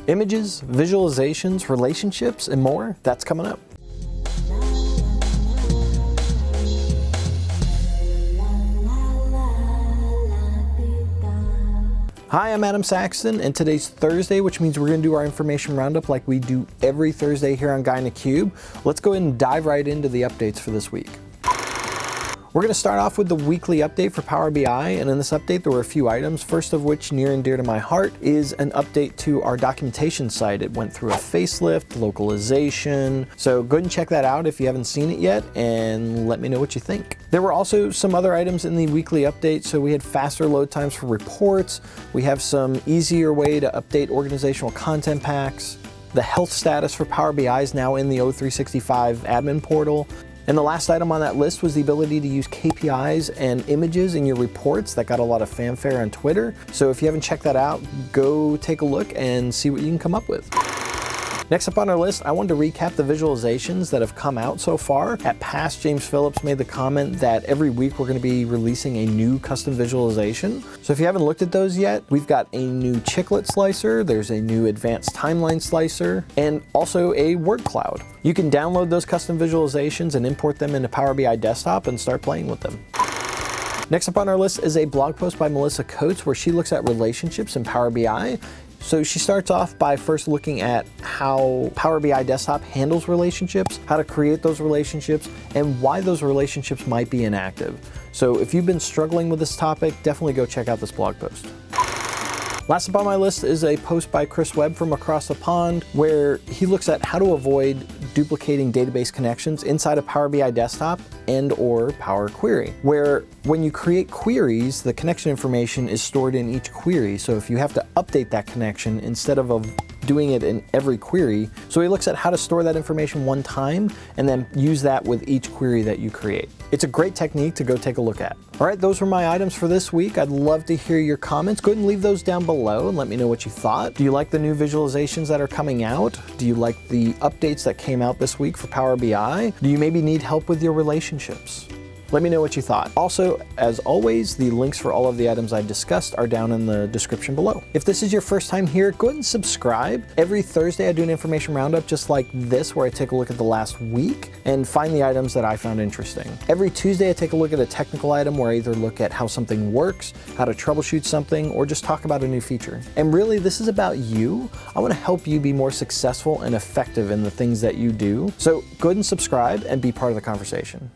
Images, visualizations, relationships, and more, that's coming up. Hi, I'm Adam Saxton, and today's Thursday, which means we're going to do our information roundup like we do every Thursday here on Guy in a Cube. Let's go ahead and dive right into the updates for this week. We're going to start off with the weekly update for Power BI, and in this update there were a few items, first of which, near and dear to my heart, is an update to our documentation site. It went through a facelift, localization, so go ahead and check that out if you haven't seen it yet, and let me know what you think. There were also some other items in the weekly update, so we had faster load times for reports, we have some easier way to update organizational content packs, the health status for Power BI is now in the O365 admin portal, and the last item on that list was the ability to use KPIs and images in your reports. That got a lot of fanfare on Twitter. So if you haven't checked that out, go take a look and see what you can come up with. Next up on our list, I wanted to recap the visualizations that have come out so far. At PASS, James Phillips made the comment that every week we're going to be releasing a new custom visualization. So if you haven't looked at those yet, we've got a new Chiclet Slicer, there's a new advanced timeline slicer, and also a word cloud. You can download those custom visualizations and import them into Power BI Desktop and start playing with them. Next up on our list is a blog post by Melissa Coates where she looks at relationships in Power BI. So she starts off by first looking at how Power BI Desktop handles relationships, how to create those relationships, and why those relationships might be inactive. So if you've been struggling with this topic, definitely go check out this blog post. Last up on my list is a post by Chris Webb from Across the Pond where he looks at how to avoid duplicating database connections inside of Power BI Desktop and or Power Query, where when you create queries, the connection information is stored in each query. So if you have to update that connection instead of doing it in every query, so he looks at how to store that information one time and then use that with each query that you create. It's a great technique to go take a look at. All right, those were my items for this week. I'd love to hear your comments. Go ahead and leave those down below and let me know what you thought. Do you like the new visualizations that are coming out? Do you like the updates that came out this week for Power BI? Do you maybe need help with your relationships? Let me know what you thought. Also, as always, the links for all of the items I discussed are down in the description below. If this is your first time here, go ahead and subscribe. Every Thursday I do an information roundup just like this where I take a look at the last week and find the items that I found interesting. Every Tuesday I take a look at a technical item where I either look at how something works, how to troubleshoot something, or just talk about a new feature. And really, this is about you. I want to help you be more successful and effective in the things that you do. So go ahead and subscribe and be part of the conversation.